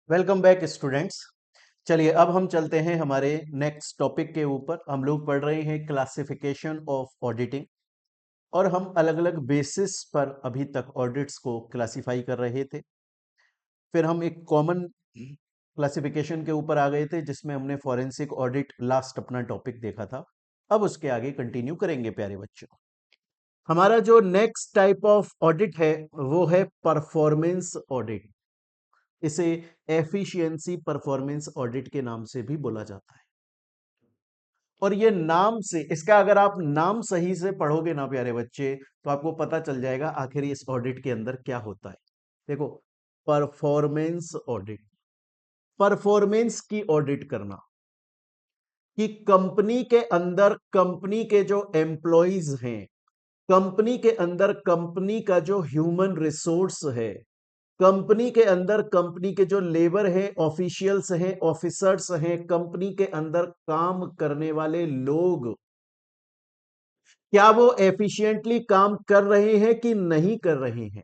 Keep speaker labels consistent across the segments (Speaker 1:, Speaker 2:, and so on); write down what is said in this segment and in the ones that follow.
Speaker 1: Welcome back students. चलिए अब हम चलते हैं हमारे नेक्स्ट टॉपिक के ऊपर। हम लोग पढ़ रहे हैं क्लासिफिकेशन ऑफ ऑडिटिंग और हम अलग अलग बेसिस पर अभी तक ऑडिट्स को क्लासिफाई कर रहे थे। फिर हम एक कॉमन क्लासिफिकेशन के ऊपर आ गए थे जिसमें हमने फॉरेंसिक ऑडिट लास्ट अपना टॉपिक देखा था। अब उसके आगे कंटिन्यू करेंगे प्यारे बच्चों। हमारा जो नेक्स्ट टाइप ऑफ ऑडिट है वो है परफॉर्मेंस ऑडिट। इसे एफिशिएंसी परफॉर्मेंस ऑडिट के नाम से भी बोला जाता है। और ये नाम से इसका अगर आप नाम सही से पढ़ोगे ना प्यारे बच्चे तो आपको पता चल जाएगा आखिर इस ऑडिट के अंदर क्या होता है। देखो, परफॉर्मेंस ऑडिट, परफॉर्मेंस की ऑडिट करना कि कंपनी के अंदर कंपनी के जो एम्प्लॉइज हैं, कंपनी के अंदर कंपनी का जो ह्यूमन रिसोर्स है, कंपनी के अंदर कंपनी के जो लेबर है, ऑफिशियल्स हैं, ऑफिसर्स हैं, कंपनी के अंदर काम करने वाले लोग, क्या वो एफिशिएंटली काम कर रहे हैं कि नहीं कर रहे हैं?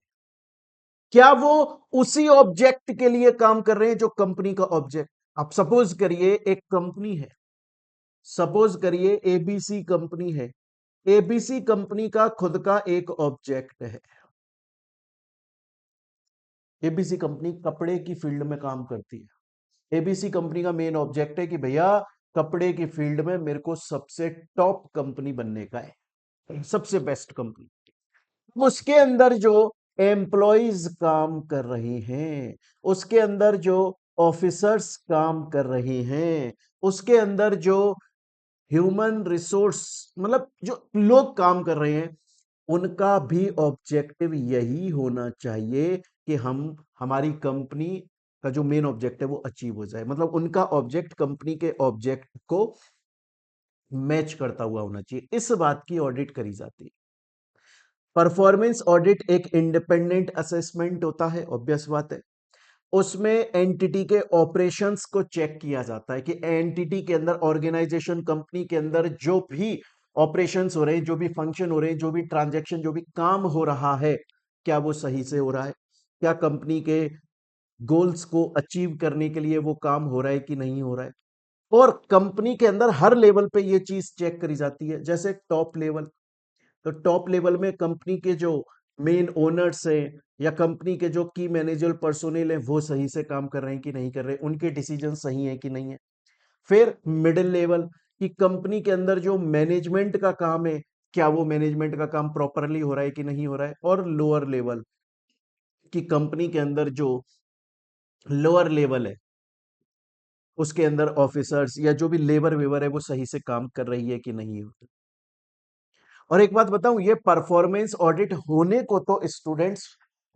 Speaker 1: क्या वो उसी ऑब्जेक्ट के लिए काम कर रहे हैं जो कंपनी का ऑब्जेक्ट। आप सपोज करिए एक कंपनी है, सपोज करिए एबीसी कंपनी है। एबीसी कंपनी का खुद का एक ऑब्जेक्ट है। एबीसी कंपनी कपड़े की फील्ड में काम करती है। एबीसी कंपनी का मेन ऑब्जेक्ट है कि भैया कपड़े की फील्ड में मेरे को सबसे टॉप कंपनी बनने का है, सबसे बेस्ट कंपनी। उसके अंदर जो एम्प्लॉयज काम कर रहे हैं, उसके अंदर जो ऑफिसर्स काम कर रहे हैं, उसके अंदर जो ह्यूमन रिसोर्स मतलब जो लोग काम कर रहे हैं, उनका भी ऑब्जेक्टिव यही होना चाहिए कि हम हमारी कंपनी का जो मेन ऑब्जेक्ट है वो अचीव हो जाए। मतलब उनका ऑब्जेक्ट कंपनी के ऑब्जेक्ट को मैच करता हुआ होना चाहिए। इस बात की ऑडिट करी जाती है। परफॉर्मेंस ऑडिट एक इंडिपेंडेंट असेसमेंट होता है, ऑब्वियस बात है। उसमें एंटिटी के ऑपरेशंस को चेक किया जाता है कि एंटिटी के अंदर, ऑर्गेनाइजेशन, कंपनी के अंदर जो भी ऑपरेशंस हो रहे हैं, जो भी फंक्शन हो रहे हैं, जो भी ट्रांजैक्शन, जो भी काम हो रहा है, क्या वो सही से हो रहा है? क्या कंपनी के गोल्स को अचीव करने के लिए वो काम हो रहा है कि नहीं हो रहा है? और कंपनी के अंदर हर लेवल पे ये चीज चेक करी जाती है। जैसे टॉप लेवल, तो टॉप लेवल में कंपनी के जो मेन ओनर्स हैं या कंपनी के जो की मैनेजर पर्सोनेल हैं वो सही से काम कर रहे हैं कि नहीं कर रहे हैं, उनके डिसीजन सही है कि नहीं है। फिर मिडिल लेवल कि कंपनी के अंदर जो मैनेजमेंट का काम है, क्या वो मैनेजमेंट का काम प्रॉपरली हो रहा है कि नहीं हो रहा है। और लोअर लेवल कि कंपनी के अंदर जो लोअर लेवल है उसके अंदर ऑफिसर्स या जो भी लेबर वेबर है वो सही से काम कर रही है कि नहीं है। और एक बात बताऊं, ये परफॉर्मेंस ऑडिट होने को तो स्टूडेंट्स,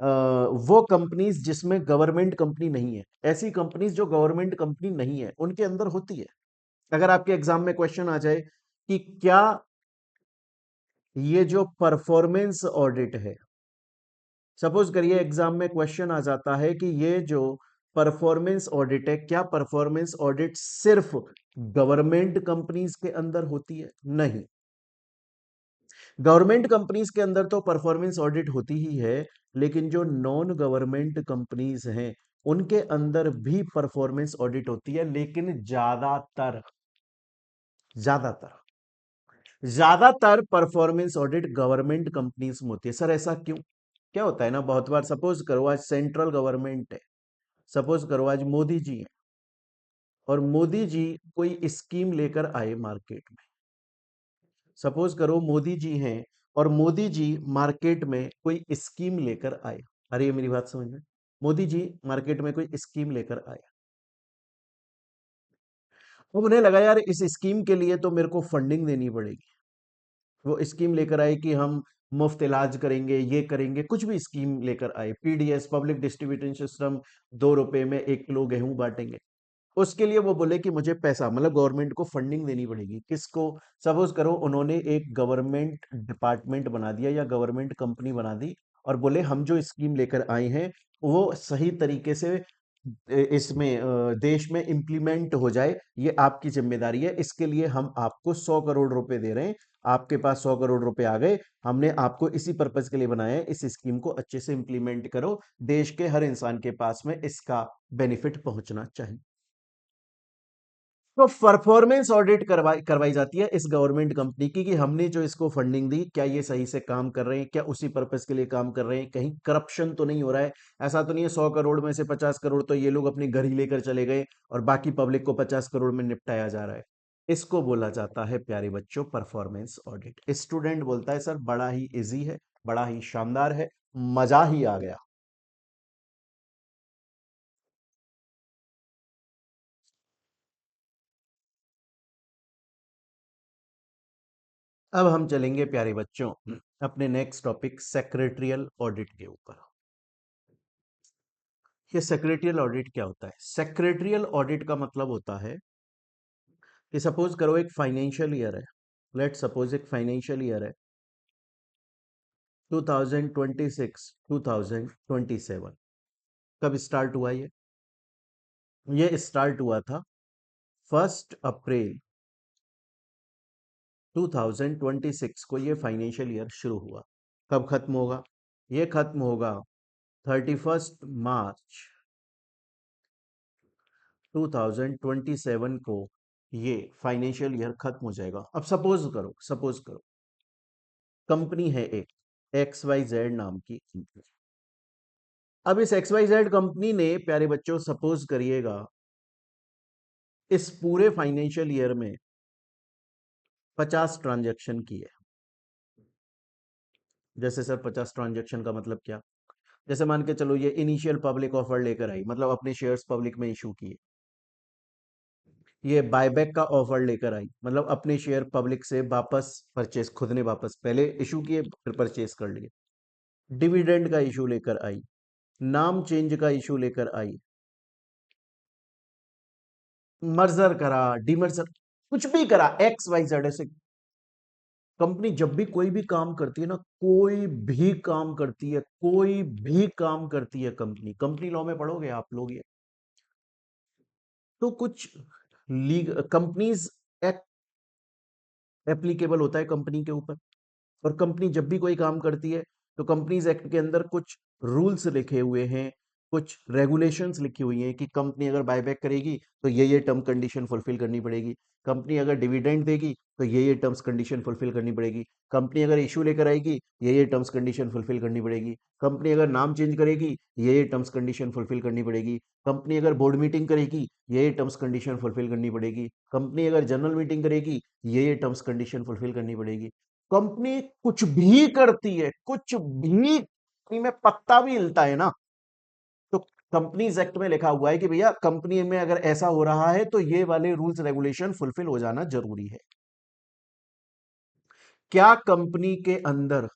Speaker 1: वो कंपनीज जिसमें गवर्नमेंट कंपनी नहीं है, ऐसी कंपनीज जो गवर्नमेंट कंपनी नहीं है उनके अंदर होती है। अगर आपके एग्जाम में क्वेश्चन आ जाए कि क्या ये जो परफॉर्मेंस ऑडिट है, सपोज करिए एग्जाम में क्वेश्चन आ जाता है कि ये जो परफॉर्मेंस ऑडिट है, क्या परफॉर्मेंस ऑडिट सिर्फ गवर्नमेंट कंपनीज के अंदर होती है? नहीं, गवर्नमेंट कंपनीज के अंदर तो परफॉर्मेंस ऑडिट होती ही है, लेकिन जो नॉन गवर्नमेंट कंपनीज हैं उनके अंदर भी परफॉर्मेंस ऑडिट होती है। लेकिन ज्यादातर ज्यादातर ज्यादातर परफॉर्मेंस ऑडिट गवर्नमेंट कंपनीज में होती है। सर ऐसा क्यों? क्या होता है ना, बहुत बार सपोज करो आज सेंट्रल गवर्नमेंट है, सपोज करो आज मोदी जी हैं और मोदी जी कोई स्कीम लेकर आए मार्केट में। सपोज करो मोदी जी हैं और मोदी जी मार्केट में कोई स्कीम लेकर आए। अरे ये मेरी बात समझ में, मोदी जी मार्केट में कोई स्कीम लेकर आए। अब उन्हें लगा यार इस स्कीम के लिए तो मेरे को फंडिंग देनी पड़ेगी। वो स्कीम लेकर आए कि हम मुफ्त इलाज करेंगे, ये करेंगे, कुछ भी स्कीम लेकर आए, पीडीएस पब्लिक डिस्ट्रीब्यूशन सिस्टम, 2 रुपए में 1 किलो गेहूं बांटेंगे। उसके लिए वो बोले कि मुझे पैसा, मतलब गवर्नमेंट को फंडिंग देनी पड़ेगी। किसको? सपोज करो उन्होंने एक गवर्नमेंट डिपार्टमेंट बना दिया या गवर्नमेंट कंपनी बना दी और बोले हम जो स्कीम लेकर आए हैं वो सही तरीके से इसमें देश में इम्प्लीमेंट हो जाए, ये आपकी जिम्मेदारी है। इसके लिए हम आपको 100 करोड़ रुपए दे रहे हैं। आपके पास 100 करोड़ रुपए आ गए, हमने आपको इसी पर्पज के लिए बनाया है। इस स्कीम को अच्छे से इम्प्लीमेंट करो, देश के हर इंसान के पास में इसका बेनिफिट पहुंचना चाहिए। तो परफॉर्मेंस ऑडिट करवाई करवाई जाती है इस गवर्नमेंट कंपनी की, कि हमने जो इसको फंडिंग दी, क्या ये सही से काम कर रहे हैं, क्या उसी पर्पस के लिए काम कर रहे हैं, कहीं करप्शन तो नहीं हो रहा है। ऐसा तो नहीं है 100 करोड़ में से 50 करोड़ तो ये लोग अपनी घर ही लेकर चले गए और बाकी पब्लिक को 50 करोड़ में निपटाया जा रहा है। इसको बोला जाता है प्यारे बच्चों परफॉर्मेंस ऑडिट। स्टूडेंट बोलता है सर बड़ा ही इजी है, बड़ा ही शानदार है, मजा ही आ गया। अब हम चलेंगे प्यारे बच्चों अपने नेक्स्ट टॉपिक सेक्रेटरियल ऑडिट के ऊपर। ये सेक्रेटरियल ऑडिट क्या होता है? सेक्रेटरियल ऑडिट का मतलब होता है कि सपोज करो एक फाइनेंशियल ईयर है, लेट सपोज एक फाइनेंशियल ईयर है 2026 2027। कब स्टार्ट हुआ ये स्टार्ट हुआ था 1 अप्रैल 2026 को। ये फाइनेंशियल ईयर शुरू हुआ। कब खत्म होगा? ये खत्म होगा 31 मार्च 2027 को। ये फाइनेंशियल ईयर खत्म हो जाएगा। अब सपोज करो कंपनी है एक XYZ नाम की कंपनी। अब इस XYZ कंपनी ने प्यारे बच्चों सपोज करिएगा इस पूरे फाइनेंशियल ईयर में 50 ट्रांजैक्शन किए। जैसे सर 50 ट्रांजैक्शन का मतलब क्या? जैसे मान के चलो ये इनिशियल पब्लिक ऑफर लेकर आई, मतलब अपने शेयर्स पब्लिक में इशू किए। ये बायबैक का ऑफर लेकर आई, मतलब अपने शेयर पब्लिक से वापस परचेस, खुद ने वापस पहले इशू किए फिर परचेस कर लिए। डिविडेंड का इशू लेकर आई, नाम चेंज का इशू लेकर आई, मर्जर करा, डीमर्जर, कुछ भी करा, XYZ। ऐसे कंपनी जब भी कोई भी काम करती है ना, कोई भी काम करती है, कोई भी काम करती है कंपनी, कंपनी लॉ में पढ़ोगे आप लोग ये, तो कुछ लीग कंपनीज एक्ट एप्लीकेबल होता है कंपनी के ऊपर। और कंपनी जब भी कोई काम करती है तो कंपनीज एक्ट के अंदर कुछ रूल्स लिखे हुए हैं, कुछ रेगुलेशंस लिखी हुई हैं कि कंपनी अगर बायबैक करेगी तो ये टर्म कंडीशन फुलफिल करनी पड़ेगी। कंपनी अगर डिविडेंड देगी तो ये टर्म्स कंडीशन फुलफिल करनी पड़ेगी। कंपनी अगर इशू लेकर आएगी ये टर्म्स कंडीशन फुलफिल करनी पड़ेगी। कंपनी अगर नाम चेंज करेगी ये टर्म्स कंडीशन फुलफिल करनी पड़ेगी। कंपनी अगर बोर्ड मीटिंग करेगी ये टर्म्स कंडीशन फुलफिल करनी पड़ेगी। कंपनी अगर जनरल मीटिंग करेगी ये टर्म्स कंडीशन फुलफिल करनी पड़ेगी। कंपनी कुछ भी करती है, कुछ भी, कंपनी में पत्ता भी हिलता है ना, तो कंपनीज एक्ट में लिखा हुआ है कि भैया कंपनी में अगर ऐसा हो रहा है तो ये वाले रूल्स रेगुलेशन फुलफिल हो जाना जरूरी है। क्या कंपनी के अंदर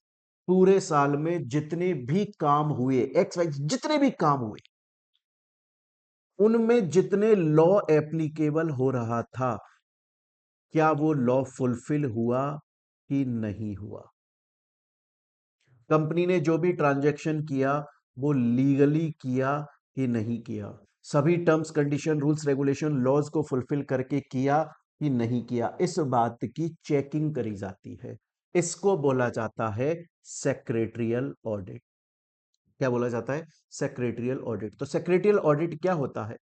Speaker 1: पूरे साल में जितने भी काम हुए, एक्स वाई जितने भी काम हुए, उनमें जितने लॉ एप्लीकेबल हो रहा था, क्या वो लॉ फुलफिल हुआ कि नहीं हुआ? कंपनी ने जो भी ट्रांजैक्शन किया वो लीगली किया कि नहीं किया? सभी terms condition rules regulation laws को फुलफिल करके किया कि नहीं किया? इस बात की चेकिंग करी जाती है। इसको बोला जाता है सेक्रेटरियल ऑडिट। क्या बोला जाता है? Secretarial audit. तो सेक्रेटरियल ऑडिट क्या होता है?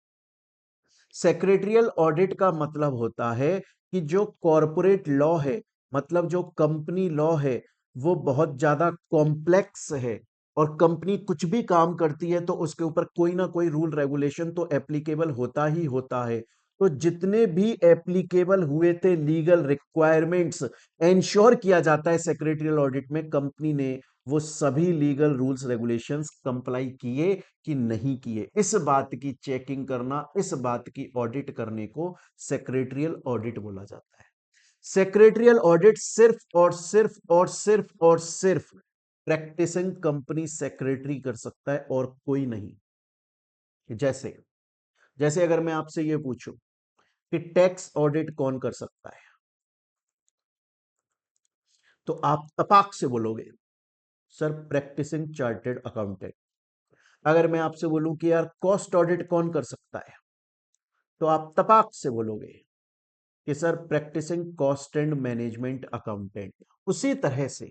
Speaker 1: सेक्रेटरियल ऑडिट का मतलब होता है कि जो कॉरपोरेट लॉ है, मतलब जो कंपनी लॉ है, वो बहुत ज्यादा कॉम्प्लेक्स है और कंपनी कुछ भी काम करती है तो उसके ऊपर कोई ना कोई रूल रेगुलेशन तो एप्लीकेबल होता ही होता है। तो जितने भी एप्लीकेबल हुए थे लीगल रिक्वायरमेंट्स, इंश्योर किया जाता है सेक्रेटरियल ऑडिट में कंपनी ने वो सभी लीगल रूल्स रेगुलेशंस कंप्लाई किए कि नहीं किए। इस बात की चेकिंग करना, इस बात की ऑडिट करने को सेक्रेटरियल ऑडिट बोला जाता है। सेक्रेटरियल ऑडिट सिर्फ और सिर्फ और सिर्फ और सिर्फ प्रैक्टिसिंग कंपनी सेक्रेटरी कर सकता है और कोई नहीं। जैसे जैसे अगर मैं आपसे ये पूछूं कि टैक्स ऑडिट कौन कर सकता है, तो आप तपाक से बोलोगे सर प्रैक्टिसिंग चार्टर्ड अकाउंटेंट। अगर मैं आपसे बोलूं कि यार कॉस्ट ऑडिट कौन कर सकता है, तो आप तपाक से बोलोगे कि sir practising cost and management accountant. उसी तरह से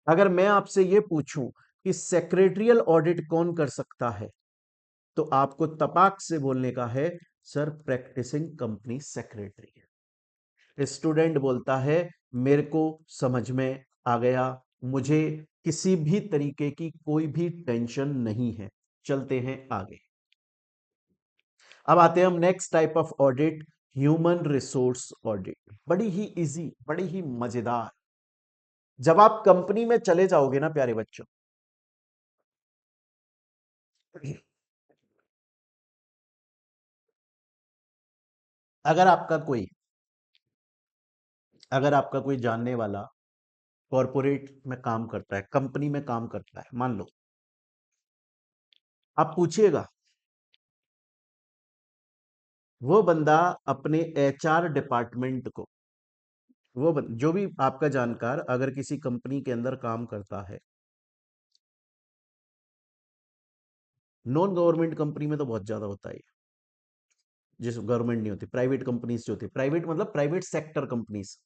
Speaker 1: अगर मैं आपसे ये पूछूं कि सेक्रेटरियल ऑडिट कौन कर सकता है, तो आपको तपाक से बोलने का है sir practising company secretary. Student बोलता है मेरे को समझ में आ गया, मुझे किसी भी तरीके की कोई भी टेंशन नहीं है। चलते हैं आगे। अब आते हैं हम next type of audit, human resource audit. बड़ी ही इजी, बड़ी ही मजेदार। जब आप कंपनी में चले जाओगे ना प्यारे बच्चों, अगर आपका कोई अगर आपका कोई जानने वाला कॉरपोरेट में काम करता है, कंपनी में काम करता है, मान लो, आप पूछिएगा, वो बंदा अपने एचआर डिपार्टमेंट को, जो भी आपका जानकार अगर किसी कंपनी के अंदर काम करता है, नॉन गवर्नमेंट कंपनी में तो बहुत ज्यादा होता है, जिस गवर्नमेंट नहीं होती, प्राइवेट कंपनीज जो होती है, प्राइवेट मतलब प्राइवेट सेक्टर कंपनीज,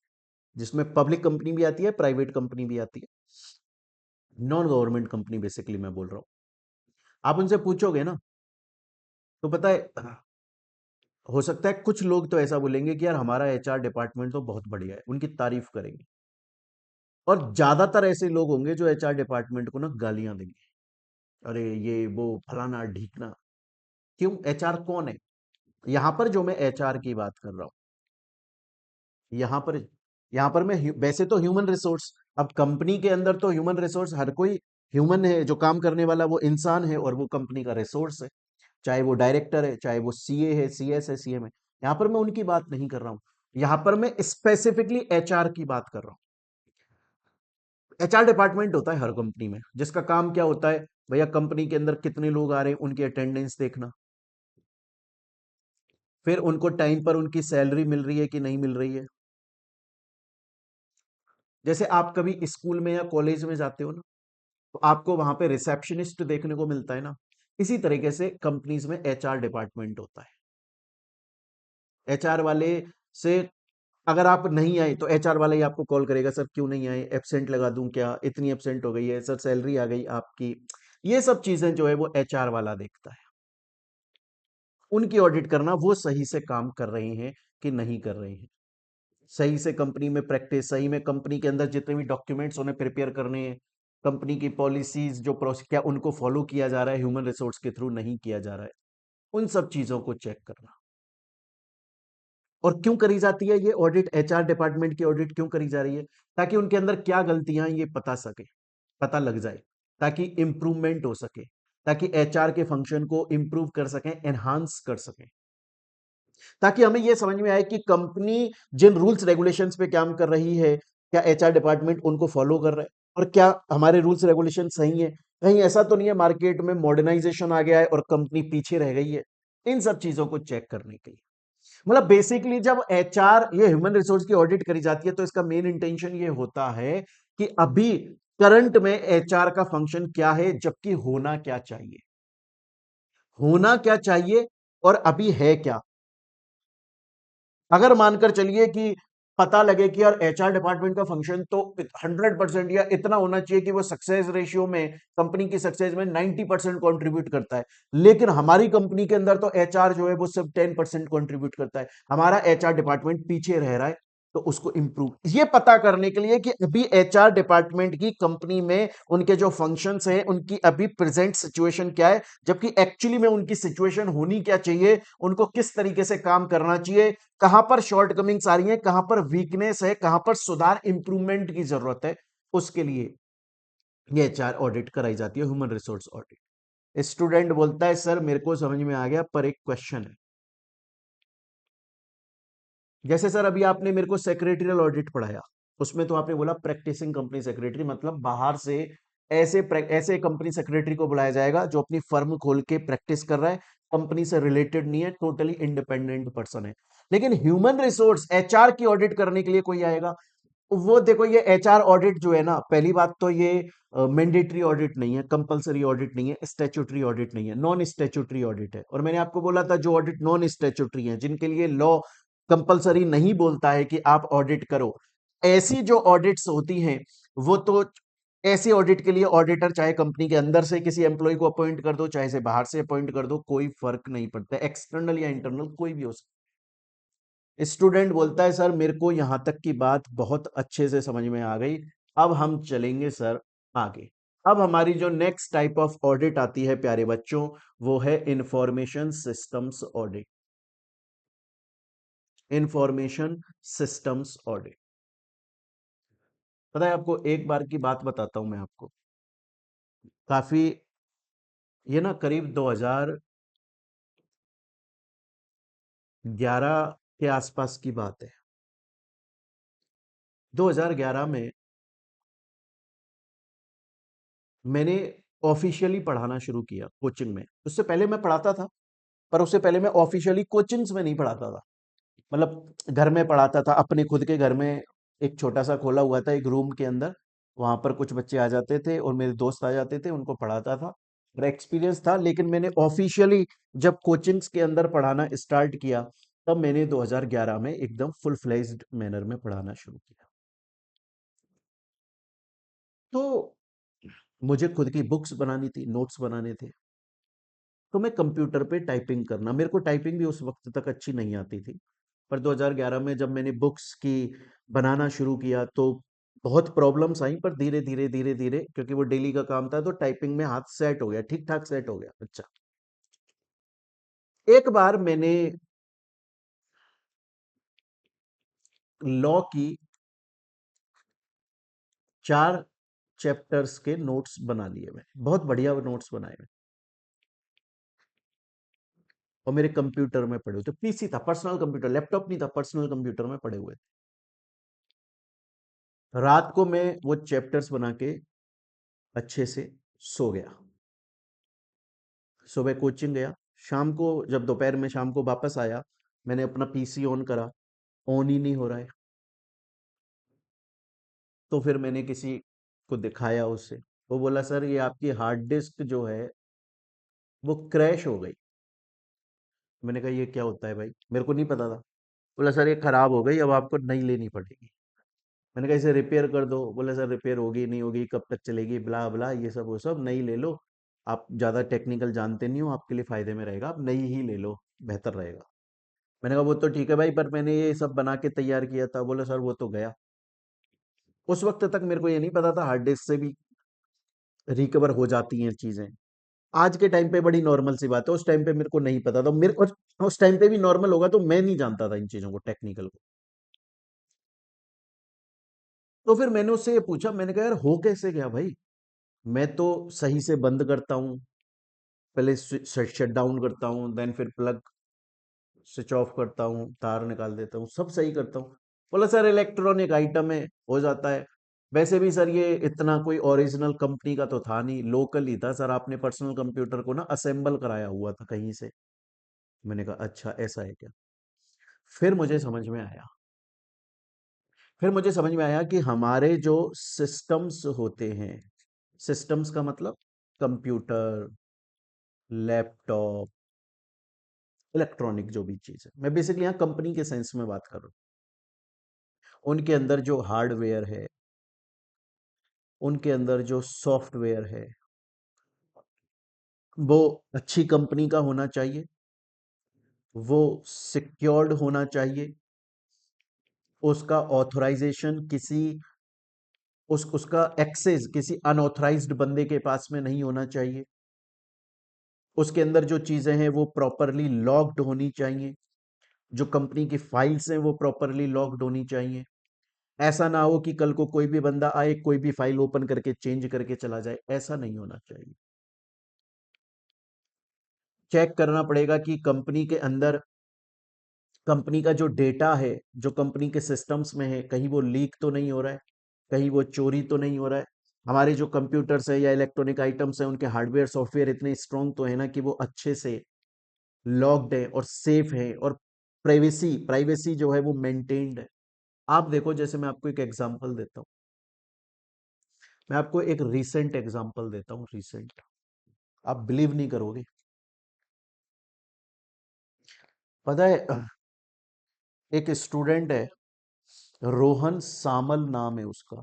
Speaker 1: जिसमें पब्लिक कंपनी भी आती है, प्राइवेट कंपनी भी आती है, नॉन गवर्नमेंट कंपनी बेसिकली मैं बोल रहा हूं। आप उनसे पूछोगे ना, तो पता है, हो सकता है कुछ लोग तो ऐसा बोलेंगे कि यार हमारा एचआर डिपार्टमेंट तो बहुत बढ़िया है, उनकी तारीफ करेंगे। और ज्यादातर ऐसे लोग होंगे जो एचआर डिपार्टमेंट को ना गालियां देंगे, अरे ये वो फलाना ढीकना। क्यों? एचआर कौन है? यहां पर जो मैं एचआर की बात कर रहा हूं, यहां पर यहां पर मैं वैसे तो ह्यूमन रिसोर्स, अब कंपनी के अंदर तो ह्यूमन रिसोर्स हर कोई ह्यूमन है, जो काम करने वाला वो इंसान है और वो कंपनी का रिसोर्स है, चाहे वो डायरेक्टर है, चाहे वो सीए है, सीएस है, सीएम है। यहां पर मैं उनकी बात नहीं कर रहा हूं, यहां पर मैं स्पेसिफिकली एचआर की बात कर रहा हूं। एचआर डिपार्टमेंट होता है हर कंपनी में, जिसका काम क्या होता है भैया, कंपनी के अंदर कितने लोग आ रहे हैं उनकी अटेंडेंस देखना, फिर उनको टाइम पर उनकी सैलरी मिल रही है कि नहीं मिल रही है। जैसे आप कभी स्कूल में या कॉलेज में जाते हो ना, तो आपको वहां पे रिसेप्शनिस्ट देखने को मिलता है ना, इसी तरीके से कंपनीज में एचआर डिपार्टमेंट होता है। एचआर वाले से अगर आप नहीं आए तो एचआर वाला ही आपको कॉल करेगा, सर क्यों नहीं आए, एब्सेंट लगा दूं क्या, इतनी एब्सेंट हो गई है सर, सैलरी आ गई आपकी। ये सब चीजें जो है वो एचआर वाला देखता है, उनकी ऑडिट करना वो सही से काम कर रहे हैं कि नहीं कर रहे हैं, सही से कंपनी में प्रैक्टिस, सही में कंपनी के अंदर जितने भी डॉक्यूमेंट्स उन्हें प्रिपेयर करने हैं, कंपनी की पॉलिसीज जो प्रोसेस क्या उनको फॉलो किया जा रहा है, ह्यूमन रिसोर्स के थ्रू नहीं किया जा रहा है, उन सब चीजों को चेक करना। और क्यों करी जाती है ये ऑडिट, एचआर डिपार्टमेंट की ऑडिट क्यों करी जा रही है? ताकि उनके अंदर क्या गलतियां हैं ये पता लग जाए, ताकि इंप्रूवमेंट हो सके, ताकि एचआर के फंक्शन को इंप्रूव कर सकें, एनहांस कर सकें, ताकि हमें यह समझ में आए कि कंपनी जिन रूल्स रेगुलेशंस पे काम कर रही है, क्या एचआर डिपार्टमेंट उनको फॉलो कर रहा है, और क्या हमारे रूल्स रेगुलेशन सही है, कहीं ऐसा तो नहीं है मार्केट में मॉडर्नाइजेशन आ गया है और कंपनी पीछे रह गई है। इन सब चीजों को चेक करने के लिए, मतलब बेसिकली जब एचआर ये ह्यूमन रिसोर्स की ऑडिट करी जाती है, तो इसका मेन इंटेंशन ये होता है कि अभी करंट में एचआर का फंक्शन क्या है, जबकि होना क्या चाहिए और अभी है क्या। अगर मानकर चलिए कि पता लगे कि यार एचआर डिपार्टमेंट का फंक्शन तो 100% या इतना होना चाहिए कि वो सक्सेस रेशियो में, कंपनी की सक्सेस में 90% कंट्रीब्यूट करता है, लेकिन हमारी कंपनी के अंदर तो एचआर जो है वो सिर्फ 10% कंट्रीब्यूट करता है, हमारा एचआर डिपार्टमेंट पीछे रह रहा है, तो उसको इंप्रूव, ये पता करने के लिए कि अभी एचआर डिपार्टमेंट की कंपनी में उनके जो फंक्शंस हैं उनकी अभी प्रेजेंट सिचुएशन क्या है, जबकि एक्चुअली में उनकी सिचुएशन होनी क्या चाहिए, उनको किस तरीके से काम करना चाहिए, कहां पर शॉर्टकमिंग्स आ रही हैं, कहां पर वीकनेस है, कहां पर सुधार इंप्रूवमेंट की जरूरत है, उसके लिए ये एचआर ऑडिट कराई जाती है, ह्यूमन रिसोर्स ऑडिट। स्टूडेंट बोलता है सर मेरे को समझ में आ गया, पर एक क्वेश्चन है। जैसे सर अभी आपने मेरे को सेक्रेटरियल ऑडिट पढ़ाया, उसमें तो आपने बोला प्रैक्टिसिंग कंपनी सेक्रेटरी, मतलब बाहर से ऐसे कंपनी सेक्रेटरी को बुलाया जाएगा जो अपनी फर्म खोल के प्रैक्टिस कर रहा है, कंपनी से रिलेटेड नहीं है, टोटली इंडिपेंडेंट पर्सन है। लेकिन ह्यूमन रिसोर्स एचआर की ऑडिट करने के लिए कोई आएगा, वो देखो, ये एचआर ऑडिट जो है ना, पहली बात तो ये मैंडेटरी ऑडिट नहीं है, कंपलसरी ऑडिट नहीं है, स्टैट्यूटरी ऑडिट नहीं है, नॉन स्टैट्यूटरी ऑडिट है। और मैंने आपको बोला था जो ऑडिट नॉन स्टैट्यूटरी है, जिनके लिए लॉ कंपलसरी नहीं बोलता है कि आप ऑडिट करो, ऐसी जो ऑडिट्स होती हैं, वो तो ऐसी ऑडिट के लिए ऑडिटर चाहे कंपनी के अंदर से किसी एम्प्लॉय को अपॉइंट कर दो, चाहे से बाहर से अपॉइंट कर दो, कोई फर्क नहीं पड़ता, एक्सटर्नल या इंटरनल कोई भी हो सकता है। स्टूडेंट बोलता है सर मेरे को यहां तक की बात बहुत अच्छे से समझ में आ गई, अब हम चलेंगे सर आगे। अब हमारी जो नेक्स्ट टाइप ऑफ ऑडिट आती है प्यारे बच्चों, वो है information systems audit. Information systems audit, पता है आपको, एक बार की बात बताता हूं मैं आपको, काफी, ये ना करीब 2011 के आसपास की बात है। 2011 में मैंने ऑफिशियली पढ़ाना शुरू किया कोचिंग में। उससे पहले मैं पढ़ाता था, पर उससे पहले मैं ऑफिशियली कोचिंग्स में नहीं पढ़ाता था। मतलब घर में पढ़ाता था, अपने खुद के घर में एक छोटा सा खोला हुआ था एक रूम के अंदर, वहां पर कुछ बच्चे आ जाते थे और मेरे दोस्त आ जाते थे, उनको पढ़ाता था। मेरा एक्सपीरियंस था, लेकिन मैंने ऑफिशियली जब कोचिंग्स के अंदर पढ़ाना स्टार्ट किया, तब मैंने 2011 में एकदम फुल फ्लेज्ड मैनर में पढ़ाना शुरू किया। तो मुझे खुद की बुक्स बनानी थी, नोट्स बनाने थे, तो मैं कंप्यूटर पे टाइपिंग करना, मेरे को टाइपिंग भी उस वक्त तक अच्छी नहीं आती थी, पर 2011 में जब मैंने बुक्स की बनाना शुरू किया तो बहुत प्रॉब्लम्स आई, पर धीरे धीरे धीरे धीरे, क्योंकि वो डेली का काम था, तो टाइपिंग में हाथ सेट हो गया, ठीक ठाक सेट हो गया। अच्छा, एक बार मैंने लॉ की 4 चैप्टर्स के नोट्स बना लिए, मैं बहुत बढ़िया नोट्स बनाए मैं, और मेरे कंप्यूटर में पड़े हुए थे, पीसी था, पर्सनल कंप्यूटर, लैपटॉप नहीं था, पर्सनल कंप्यूटर में पड़े हुए थे। रात को मैं वो चैप्टर्स बना के अच्छे से सो गया। सुबह कोचिंग गया, शाम को जब दोपहर में शाम को वापस आया, मैंने अपना पीसी ऑन करा, ऑन ही नहीं हो रहा है। तो फिर मैंने किसी को दिखाया उसे, वो बोला सर ये आपकी हार्ड डिस्क जो है वो क्रैश हो गई। मैंने कहा ये क्या होता है भाई, मेरे को नहीं पता था। बोला सर ये खराब हो गई, अब आपको नई लेनी पड़ेगी। मैंने कहा इसे रिपेयर कर दो। बोला सर रिपेयर होगी नहीं होगी, कब तक चलेगी, ब्ला ब्ला, ये सब वो सब, नई ले लो, आप ज़्यादा टेक्निकल जानते नहीं हो, आपके लिए फ़ायदे में रहेगा, आप नई ही ले लो, बेहतर रहेगा। मैंने कहा वो तो ठीक है भाई, पर मैंने ये सब बना के तैयार किया था। बोला सर वो तो गया। उस वक्त तक मेरे को ये नहीं पता था हार्ड डिस्क से भी रिकवर हो जाती हैं चीजें। आज के टाइम पे बड़ी नॉर्मल सी बात है, उस टाइम पे मेरे को नहीं पता था, मेरे को उस टाइम पे भी नॉर्मल होगा, तो मैं नहीं जानता था इन चीजों को, टेक्निकल को। तो फिर मैंने उससे ये पूछा, मैंने कहा यार हो कैसे गया भाई, मैं तो सही से बंद करता हूँ, पहले शट डाउन करता हूँ, देन फिर प्लग स्विच ऑफ करता हूँ, तार निकाल देता हूँ, सब सही करता हूँ। बोला सर इलेक्ट्रॉनिक आइटम है, हो जाता है। वैसे भी सर ये इतना कोई ओरिजिनल कंपनी का तो था नहीं, लोकल ही था सर, आपने पर्सनल कंप्यूटर को ना असेंबल कराया हुआ था कहीं से। मैंने कहा अच्छा ऐसा है क्या। फिर मुझे समझ में आया, फिर मुझे समझ में आया कि हमारे जो सिस्टम्स होते हैं, सिस्टम्स का मतलब कंप्यूटर, लैपटॉप, इलेक्ट्रॉनिक जो भी चीज़ है, मैं बेसिकली यहाँ कंपनी के सेंस में बात कर रहा हूँ, उनके अंदर जो हार्डवेयर है, उनके अंदर जो सॉफ्टवेयर है, वो अच्छी कंपनी का होना चाहिए, वो सिक्योर्ड होना चाहिए, उसका ऑथराइजेशन किसी उसका एक्सेस किसी अनऑथराइज्ड बंदे के पास में नहीं होना चाहिए, उसके अंदर जो चीजें हैं वो प्रॉपरली लॉग्ड होनी चाहिए, जो कंपनी की फाइल्स हैं वो प्रॉपरली लॉग्ड होनी चाहिए। ऐसा ना हो कि कल को कोई भी बंदा आए, कोई भी फाइल ओपन करके चेंज करके चला जाए, ऐसा नहीं होना चाहिए। चेक करना पड़ेगा कि कंपनी के अंदर कंपनी का जो डेटा है, जो कंपनी के सिस्टम्स में है, कहीं वो लीक तो नहीं हो रहा है, कहीं वो चोरी तो नहीं हो रहा है। हमारे जो कंप्यूटर्स है या इलेक्ट्रॉनिक आइटम्स हैं, उनके हार्डवेयर सॉफ्टवेयर इतने स्ट्रांग तो है ना कि वो अच्छे से लॉक्ड है और सेफ है, और प्राइवेसी प्राइवेसी जो है वो मेंटेन्ड है। आप देखो, जैसे मैं आपको एक एग्जांपल देता हूँ, मैं आपको एक रीसेंट एग्जांपल देता हूँ, रीसेंट। आप बिलीव नहीं करोगे, पता है, एक स्टूडेंट है, रोहन सामल नाम है उसका।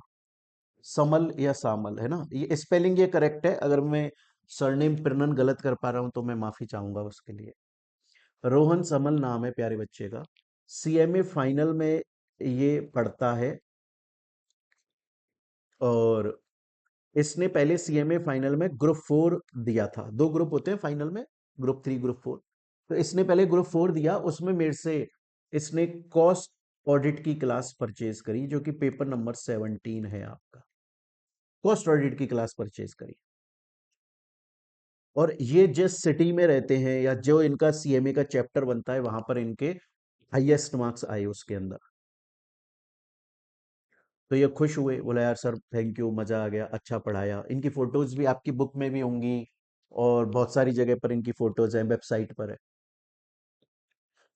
Speaker 1: समल या सामल है ना, ये स्पेलिंग ये करेक्ट है। अगर मैं सरनेम प्रनन गलत कर पा रहा हूं तो मैं माफी चाहूंगा उसके लिए। रोहन समल नाम है प्यारे बच्चे का। सीएमए फाइनल में ये पढ़ता है, और इसने पहले सीएमए फाइनल में ग्रुप 4 दिया था। 2 ग्रुप होते हैं फाइनल में, ग्रुप 3 ग्रुप 4। तो इसने पहले ग्रुप 4 दिया, उसमें मेरे से इसने कॉस्ट ऑडिट की क्लास परचेज करी, जो कि पेपर नंबर 17 है आपका। कॉस्ट ऑडिट की क्लास परचेज करी, और ये जिस सिटी में रहते हैं या जो इनका सीएमए का चैप्टर बनता है, वहां पर इनके हाईएस्ट मार्क्स आए उसके अंदर। तो ये खुश हुए, बोला यार सर थैंक यू, मजा आ गया, अच्छा पढ़ाया। इनकी फोटोज भी आपकी बुक में भी होंगी, और बहुत सारी जगह पर इनकी फोटोज हैं, वेबसाइट पर है।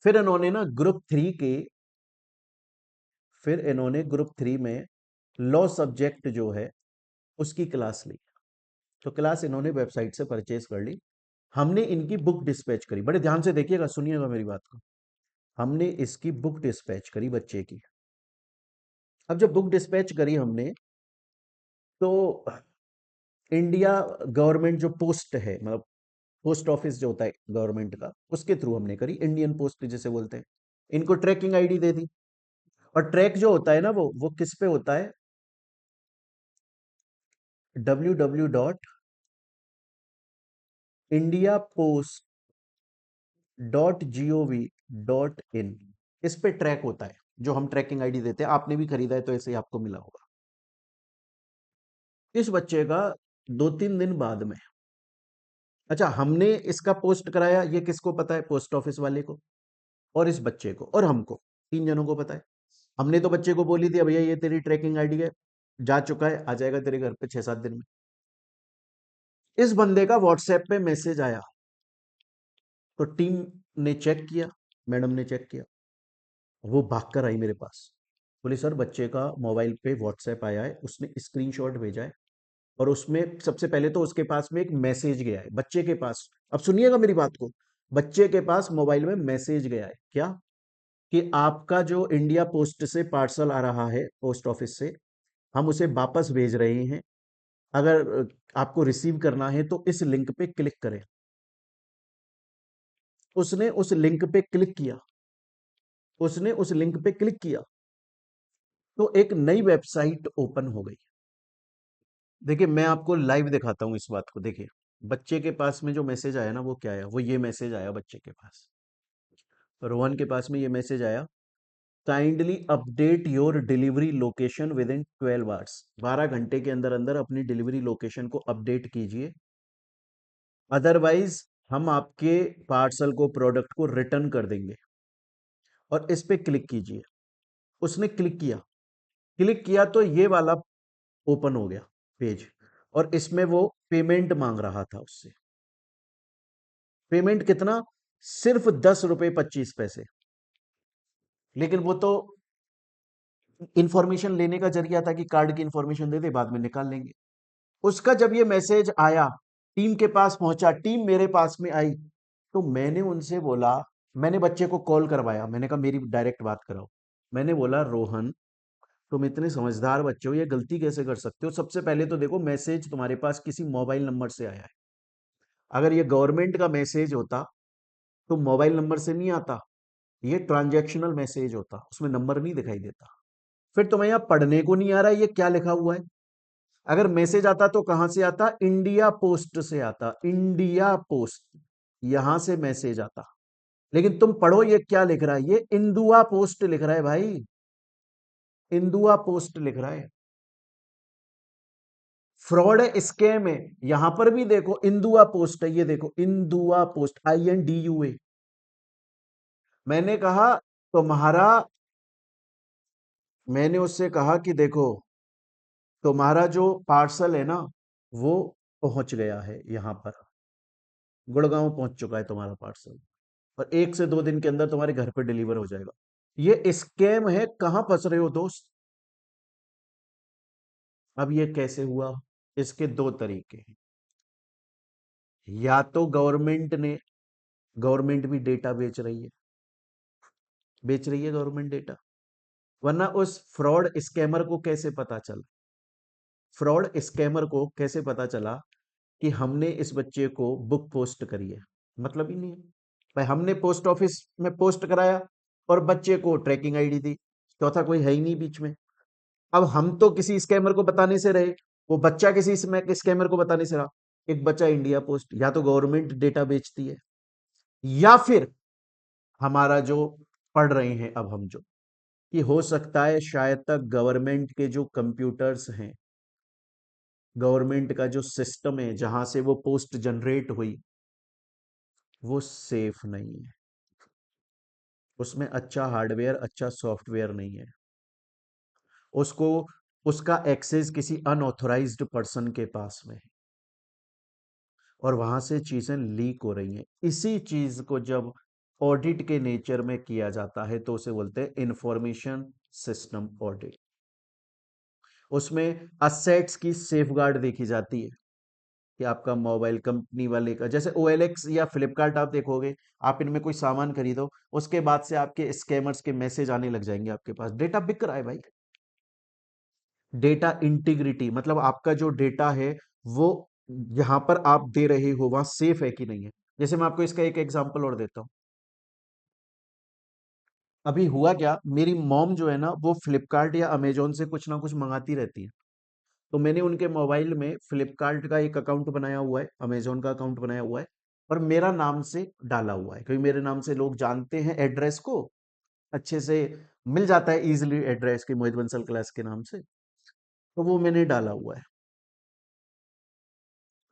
Speaker 1: फिर इन्होंने ना ग्रुप 3 में लॉ सब्जेक्ट जो है उसकी क्लास ली। तो क्लास इन्होंने वेबसाइट से परचेज कर ली। हमने इनकी बुक डिस्पैच करी, बड़े ध्यान से देखिएगा, सुनिएगा मेरी बात को। हमने इसकी बुक डिस्पैच करी बच्चे की। अब जब बुक डिस्पैच करी हमने, तो इंडिया गवर्नमेंट जो पोस्ट है, मतलब पोस्ट ऑफिस जो होता है गवर्नमेंट का, उसके थ्रू हमने करी, इंडियन पोस्ट जिसे बोलते हैं। इनको ट्रैकिंग आईडी दे दी। और ट्रैक जो होता है ना, वो किस पे होता है? www.indiapost.gov.in, इस पे ट्रैक होता है, जो हम ट्रैकिंग आईडी देते हैं। आपने भी खरीदा है तो ऐसे ही आपको मिला होगा। इस बच्चे का 2-3 दिन बाद में, अच्छा हमने इसका पोस्ट कराया, ये किसको पता है? पोस्ट ऑफिस वाले को, और इस बच्चे को, और हमको, 3 जनों को पता है। हमने तो बच्चे को बोल ही दिया, भैया ये तेरी ट्रैकिंग आईडी है, जा चुका है, आ जाएगा तेरे घर पे 6-7 दिन में। इस बंदे का व्हाट्सएप पे मैसेज आया, तो टीम ने चेक किया, मैडम ने चेक किया, वो भागकर आई मेरे पास। बोले सर बच्चे का मोबाइल पे व्हाट्सएप आया है, उसने स्क्रीनशॉट भेजा है, और उसमें सबसे पहले तो उसके पास में एक मैसेज गया है बच्चे के पास। अब सुनिएगा मेरी बात को, बच्चे के पास मोबाइल में मैसेज गया है क्या, कि आपका जो इंडिया पोस्ट से पार्सल आ रहा है पोस्ट ऑफिस से, हम उसे वापस भेज रहे हैं। अगर आपको रिसीव करना है तो इस लिंक पे क्लिक करें। उसने उस लिंक पे क्लिक किया, उसने उस लिंक पे क्लिक किया, तो एक नई वेबसाइट ओपन हो गई। देखिए मैं आपको लाइव दिखाता हूं इस बात को। देखिए बच्चे के पास में जो मैसेज आया ना, वो क्या आया? वो ये मैसेज आया बच्चे के पास, रोहन के पास में ये मैसेज आया, kindly update your delivery location with in 12 hours. 12 घंटे के अंदर अंदर अपनी डिलीवरी लोकेशन को अपडेट कीजिए, अदरवाइज हम आपके पार्सल को, प्रोडक्ट को रिटर्न कर देंगे, और इस पे क्लिक कीजिए। उसने क्लिक किया तो ये वाला ओपन हो गया पेज, और इसमें वो पेमेंट मांग रहा था उससे। पेमेंट कितना? सिर्फ 10 रुपए 25 पैसे। लेकिन वो तो इंफॉर्मेशन लेने का जरिया था, कि कार्ड की इंफॉर्मेशन दे दे, बाद में निकाल लेंगे। उसका जब ये मैसेज आया, टीम के पास पहुंचा, टीम मेरे पास में आई, तो मैंने उनसे बोला, मैंने बच्चे को कॉल करवाया, मैंने कहा मेरी डायरेक्ट बात कराओ। मैंने बोला रोहन, तुम इतने समझदार बच्चे हो, ये गलती कैसे कर सकते हो? सबसे पहले तो देखो, मैसेज तुम्हारे पास किसी मोबाइल नंबर से आया है। अगर ये गवर्नमेंट का मैसेज होता तो मोबाइल नंबर से नहीं आता, ये ट्रांजैक्शनल मैसेज होता, उसमें नंबर नहीं दिखाई देता। फिर तुम्हें यहां पढ़ने को नहीं आ रहा है ये क्या लिखा हुआ है? अगर मैसेज आता तो कहां से आता? इंडिया पोस्ट से आता, इंडिया पोस्ट, यहां से मैसेज आता। लेकिन तुम पढ़ो ये क्या लिख रहा है, ये इंदुआ पोस्ट लिख रहा है भाई, इंदुआ पोस्ट लिख रहा है। फ्रॉड है, स्कैम है। यहां पर भी देखो इंदुआ पोस्ट है, ये देखो इंदुआ पोस्ट, INDUA। मैंने कहा तुम्हारा, मैंने उससे कहा कि देखो तुम्हारा जो पार्सल है ना, वो पहुंच गया है यहां पर, गुड़गांव पहुंच चुका है तुम्हारा पार्सल, और 1 से 2 दिन के अंदर तुम्हारे घर पे डिलीवर हो जाएगा। ये स्कैम है, कहां फंस रहे हो दोस्त। अब ये कैसे हुआ, इसके दो तरीके हैं। या तो गवर्नमेंट भी डेटा बेच रही है गवर्नमेंट डेटा। वरना उस फ्रॉड स्कैमर को कैसे पता चला कि हमने इस बच्चे को बुक पोस्ट करी है। मतलब ही नहीं है भाई, हमने पोस्ट ऑफिस में पोस्ट कराया और बच्चे को ट्रैकिंग आईडी दी, चौथा कोई है ही नहीं बीच में। अब हम तो किसी स्कैमर को बताने से रहे, वो बच्चा किसी स्कैमर को बताने से रहा। एक बच्चा इंडिया पोस्ट, या तो गवर्नमेंट डेटा बेचती है, या फिर हमारा जो पढ़ रहे हैं अब हम जो, कि हो सकता है शायद तक गवर्नमेंट के जो कंप्यूटर्स हैं, गवर्नमेंट का जो सिस्टम है जहां से वो पोस्ट जनरेट हुई, वो सेफ नहीं है, उसमें अच्छा हार्डवेयर अच्छा सॉफ्टवेयर नहीं है। उसको उसका एक्सेस किसी अनऑथराइज्ड पर्सन के पास में है, और वहां से चीजें लीक हो रही हैं। इसी चीज को जब ऑडिट के नेचर में किया जाता है तो उसे बोलते हैं इंफॉर्मेशन सिस्टम ऑडिट। उसमें असेट्स की सेफगार्ड देखी जाती है, कि आपका मोबाइल कंपनी वाले का, जैसे OLX या फ्लिपकार्ट आप देखोगे, आप इनमें कोई सामान खरीदो, उसके बाद से आपके स्कैमर्स के मैसेज आने लग जाएंगे आपके पास, डेटा बिक रहा है भाई। डेटा इंटीग्रिटी मतलब आपका जो डेटा है वो यहां पर आप दे रहे हो वहां सेफ है कि नहीं है। जैसे मैं आपको इसका एक एग्जांपल और देता हूं। अभी हुआ क्या, मेरी मॉम जो है ना वो फ्लिपकार्ट या अमेजोन से कुछ ना कुछ मंगाती रहती है। तो मैंने उनके मोबाइल में फ्लिपकार्ट का एक अकाउंट बनाया हुआ है, अमेजोन का अकाउंट बनाया हुआ है, और मेरा नाम से डाला हुआ है, क्योंकि मेरे नाम से लोग जानते हैं एड्रेस को अच्छे से, मिल जाता है इजीली एड्रेस की, मोहित बंसल क्लास के नाम से। तो वो मैंने डाला हुआ है।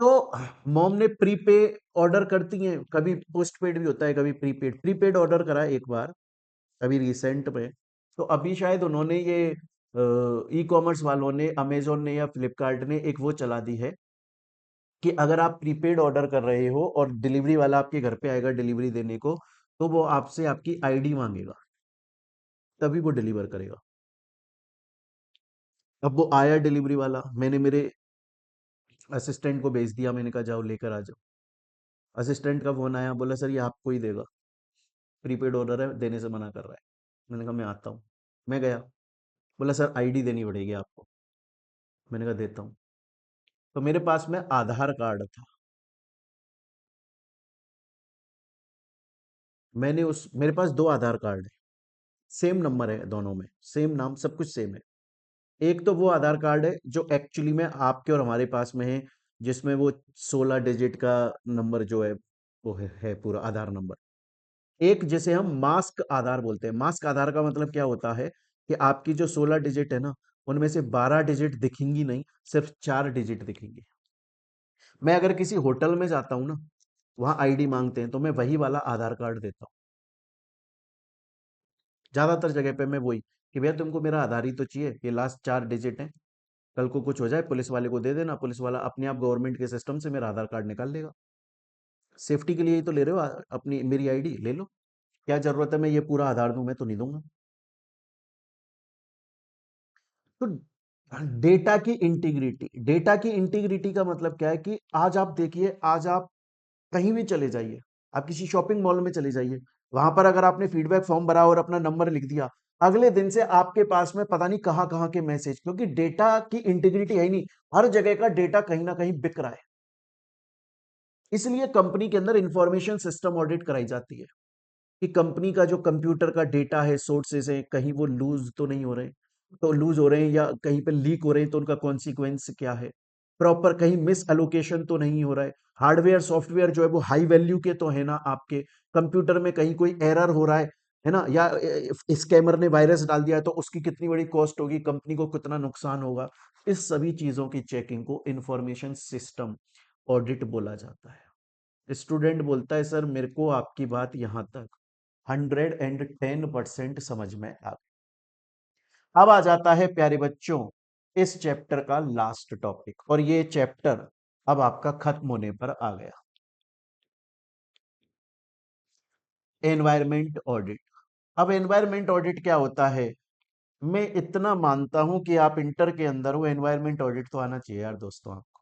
Speaker 1: तो मॉम ने प्रीपे ऑर्डर करती हैं, कभी पोस्ट पेड भी होता है कभी प्रीपेड, प्रीपेड ऑर्डर करा एक बार अभी रिसेंट में। तो अभी शायद उन्होंने ये ई कॉमर्स वालों ने, अमेजोन ने या फ्लिपकार्ट ने एक वो चला दी है कि अगर आप प्रीपेड ऑर्डर कर रहे हो और डिलीवरी वाला आपके घर पे आएगा डिलीवरी देने को, तो वो आपसे आपकी आईडी मांगेगा, तभी वो डिलीवर करेगा। अब वो आया डिलीवरी वाला, मैंने मेरे असिस्टेंट को भेज दिया, मैंने कहा जाओ लेकर आ जाओ। असिस्टेंट का फोन आया, बोला सर ये आपको ही देगा, प्रीपेड ऑर्डर है, देने से मना कर रहा है। मैंने कहा मैं आता हूँ। मैं गया, बोला सर आईडी देनी पड़ेगी आपको। मैंने कहा देता हूँ। तो मेरे पास में आधार कार्ड था, मैंने उस मेरे पास दो आधार कार्ड है, सेम नंबर है दोनों में, सेम नाम, सब कुछ सेम है। एक तो वो आधार कार्ड है जो एक्चुअली में आपके और हमारे पास में है, जिसमें वो 16 डिजिट का नंबर जो है वो है पूरा आधार नंबर। एक जिसे हम मास्क आधार बोलते हैं। मास्क आधार का मतलब क्या होता है कि आपकी जो 16 डिजिट है ना, उनमें से 12 डिजिट दिखेंगी नहीं, सिर्फ 4 डिजिट दिखेंगे। मैं अगर किसी होटल में जाता हूँ ना, वहां आईडी मांगते हैं, तो मैं वही वाला आधार कार्ड देता हूँ। ज्यादातर जगह पे मैं वही, कि भैया तुमको मेरा आधार ही तो चाहिए, ये लास्ट 4 डिजिट है, कल को कुछ हो जाए पुलिस वाले को दे देना, पुलिस वाला अपने आप गवर्नमेंट के सिस्टम से मेरा आधार कार्ड निकाल लेगा। सेफ्टी के लिए ही तो ले रहे हो अपनी मेरी आईडी ले लो। क्या जरूरत है मैं ये पूरा आधार दूं, मैं तो नहीं दूंगा। तो डेटा की इंटीग्रिटी का मतलब क्या है, कि आज आप देखिए, आज आप कहीं भी चले जाइए, आप किसी शॉपिंग मॉल में चले जाइए, वहां पर अगर आपने फीडबैक फॉर्म भरा और अपना नंबर लिख दिया, अगले दिन से आपके पास में पता नहीं कहां कहां के मैसेज, क्योंकि डेटा की इंटीग्रिटी है ही नहीं। हर जगह का डेटा कहीं ना कहीं बिक रहा है। इसलिए कंपनी के अंदर इंफॉर्मेशन सिस्टम ऑडिट कराई जाती है, कि कंपनी का जो कंप्यूटर का डेटा है, सोर्सेज है, कहीं वो लूज तो नहीं हो रहे, तो लूज हो रहे हैं या कहीं पे लीक हो रहे हैं तो उनका कॉन्सिक्वेंस क्या है, प्रॉपर कहीं मिस एलोकेशन तो नहीं हो रहा है, हार्डवेयर सॉफ्टवेयर जो है वो हाई वैल्यू के तो है ना आपके कंप्यूटर में, कहीं कोई एरर हो रहा है ना, या स्कैमर ने वायरस डाल दिया है तो उसकी कितनी बड़ी कॉस्ट होगी, कंपनी को कितना नुकसान होगा। इस सभी चीजों की चेकिंग को इंफॉर्मेशन सिस्टम ऑडिट बोला जाता है। स्टूडेंट बोलता है सर मेरे को आपकी बात यहां तक 110% समझ में आ गई। अब आ जाता है प्यारे बच्चों इस चैप्टर का लास्ट टॉपिक, और ये चैप्टर अब आपका खत्म होने पर आ गया, एनवायरमेंट ऑडिट। अब एनवायरमेंट ऑडिट क्या होता है? मैं इतना मानता हूं कि आप इंटर के अंदर हो, एनवायरमेंट ऑडिट तो आना चाहिए यार दोस्तों आपको।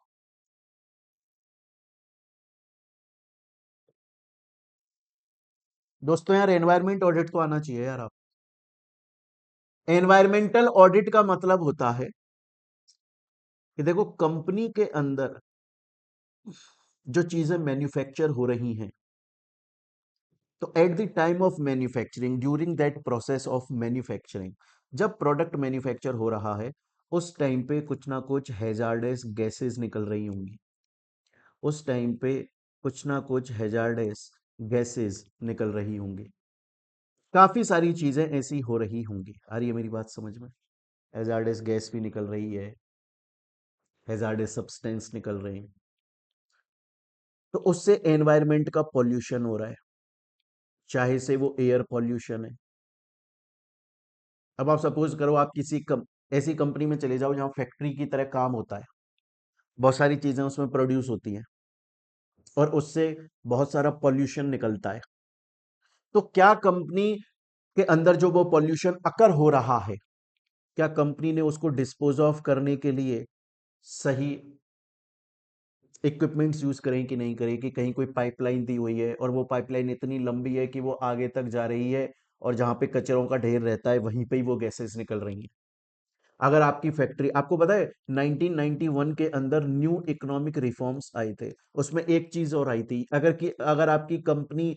Speaker 1: दोस्तों यार एनवायरमेंट ऑडिट तो आना चाहिए यार आप। एनवायरमेंटल ऑडिट का मतलब होता है कि देखो कंपनी के अंदर जो चीजें मैन्युफैक्चर हो रही हैं, तो at the time of manufacturing, during that process of manufacturing, जब प्रोडक्ट मैन्युफैक्चर हो रहा है उस टाइम पे कुछ ना कुछ हैजार्डस गैसेस निकल रही होंगी। उस टाइम पे कुछ ना कुछ हैजार्डस गैसेस निकल रही होंगी। काफी सारी चीजें ऐसी हो रही होंगी। आ रही है मेरी बात समझ में? हैजार्डस गैस भी निकल रही है, हैजार्डस सब्सटेंस निकल रहे हैं, तो उससे एनवायरनमेंट का पॉल्यूशन हो रहा है, चाहे से वो एयर पॉल्यूशन है। अब आप सपोज करो आप ऐसी कंपनी में चले जाओ जहां फैक्ट्री की तरह काम होता है, बहुत सारी चीजें उसमें प्रोड्यूस होती हैं और उससे बहुत सारा पॉल्यूशन निकलता है। तो क्या कंपनी के अंदर जो वो पॉल्यूशन अकर हो रहा है, क्या कंपनी ने उसको डिस्पोज ऑफ करने के लिए सही इक्विपमेंट्स यूज करें कि नहीं करें? कि कहीं कोई पाइपलाइन दी हुई है और वो पाइपलाइन इतनी लंबी है कि वो आगे तक जा रही है और जहां पे कचरों का ढेर रहता है वहीं पे ही वो गैसेस निकल रही हैं। अगर आपकी फैक्ट्री, आपको पता है 1991 के अंदर न्यू इकोनॉमिक रिफॉर्म्स आए थे, उसमें एक चीज और आई थी, अगर आपकी कंपनी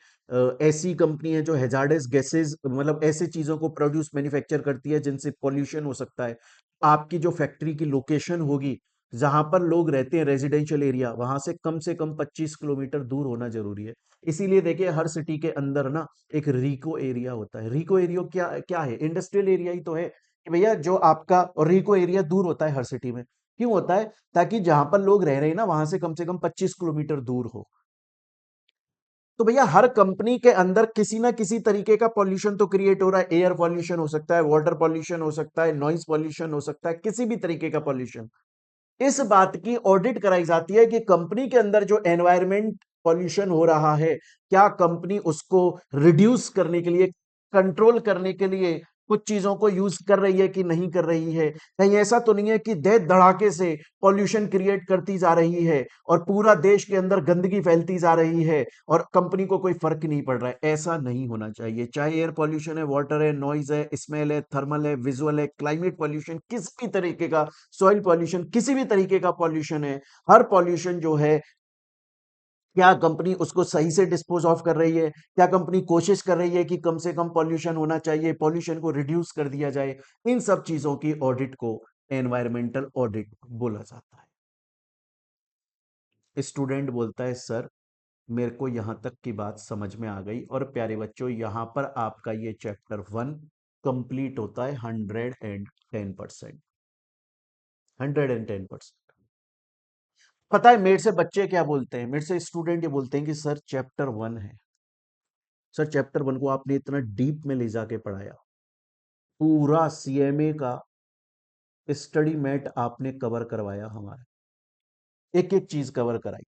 Speaker 1: ऐसी कंपनी है जो हैजार्डस गैसेस, मतलब ऐसे चीजों को प्रोड्यूस मैन्युफैक्चर करती है जिनसे पॉल्यूशन हो सकता है, आपकी जो फैक्ट्री की लोकेशन होगी, जहां पर लोग रहते हैं रेजिडेंशियल एरिया, वहां से कम 25 किलोमीटर दूर होना जरूरी है। इसीलिए देखिए हर सिटी के अंदर ना एक रिको एरिया होता है। रिको एरिया क्या क्या है? इंडस्ट्रियल एरिया ही तो है कि भैया जो आपका, और रिको एरिया दूर होता है हर सिटी में। क्यों होता है? ताकि जहां पर लोग रह रहे हैं ना वहां से कम 25 किलोमीटर दूर हो। तो भैया हर कंपनी के अंदर किसी ना किसी तरीके का पॉल्यूशन तो क्रिएट हो रहा है। एयर पॉल्यूशन हो सकता है, वाटर पॉल्यूशन हो सकता है, नॉइज पॉल्यूशन हो सकता है, किसी भी तरीके का पॉल्यूशन। इस बात की ऑडिट कराई जाती है कि कंपनी के अंदर जो एनवायरमेंट पॉल्यूशन हो रहा है, क्या कंपनी उसको रिड्यूस करने के लिए, कंट्रोल करने के लिए कुछ चीजों को यूज कर रही है कि नहीं कर रही है? कहीं ऐसा तो नहीं है कि दे धड़ाके से पॉल्यूशन क्रिएट करती जा रही है और पूरा देश के अंदर गंदगी फैलती जा रही है और कंपनी को कोई फर्क नहीं पड़ रहा है? ऐसा नहीं होना चाहिए। चाहे एयर पॉल्यूशन है, वाटर है, नॉइज है, स्मेल है, थर्मल है, विजुअल है, क्लाइमेट पॉल्यूशन, किसी भी तरीके का, सॉइल पॉल्यूशन, किसी भी तरीके का पॉल्यूशन है, हर पॉल्यूशन जो है, क्या कंपनी उसको सही से डिस्पोज ऑफ कर रही है? क्या कंपनी कोशिश कर रही है कि कम से कम पॉल्यूशन होना चाहिए, पॉल्यूशन को रिड्यूस कर दिया जाए? इन सब चीजों की ऑडिट को एनवायरमेंटल ऑडिट बोला जाता है। स्टूडेंट बोलता है सर मेरे को यहां तक की बात समझ में आ गई। और प्यारे बच्चों यहां पर आपका ये चैप्टर 1 कंप्लीट होता है 110%। 110%। पता है मेरे से बच्चे क्या बोलते हैं? मेरे से स्टूडेंट ये बोलते हैं कि सर चैप्टर 1 है, सर चैप्टर 1 को आपने इतना डीप में ले जाके पढ़ाया, पूरा सीएमए का स्टडी मैट आपने कवर करवाया हमारा, एक एक चीज कवर कराई।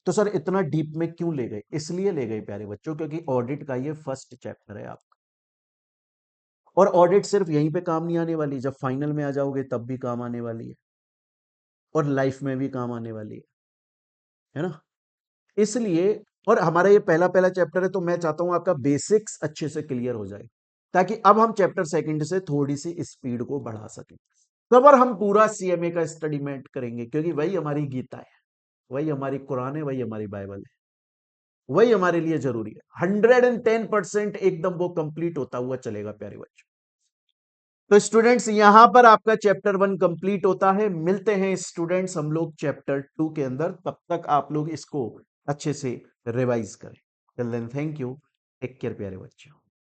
Speaker 1: तो सर इतना डीप में क्यों ले गए? इसलिए ले गए प्यारे बच्चों क्योंकि ऑडिट का ये फर्स्ट चैप्टर है आपका। और ऑडिट सिर्फ यहीं पे काम नहीं आने वाली, जब फाइनल में आ जाओगे तब भी काम आने वाली है और लाइफ में भी काम आने वाली है ना? इसलिए, और हमारा ये पहला पहला चैप्टर है तो मैं चाहता हूं आपका बेसिक्स अच्छे से क्लियर हो जाए, ताकि अब हम चैप्टर 2 से थोड़ी सी स्पीड को बढ़ा सकें। कवर हम पूरा सीएमए का स्टडी मेट करेंगे क्योंकि वही हमारी गीता है, वही हमारी कुरान है, वही हमारी बाइबल है, वही हमारे लिए जरूरी है। 110% एकदम वो कंप्लीट होता हुआ चलेगा प्यारे बच्चों। तो स्टूडेंट्स यहां पर आपका चैप्टर 1 कंप्लीट होता है। मिलते हैं स्टूडेंट्स हम लोग चैप्टर 2 के अंदर, तब तक आप लोग इसको अच्छे से रिवाइज करें। Till then thank you, take care प्यारे बच्चों।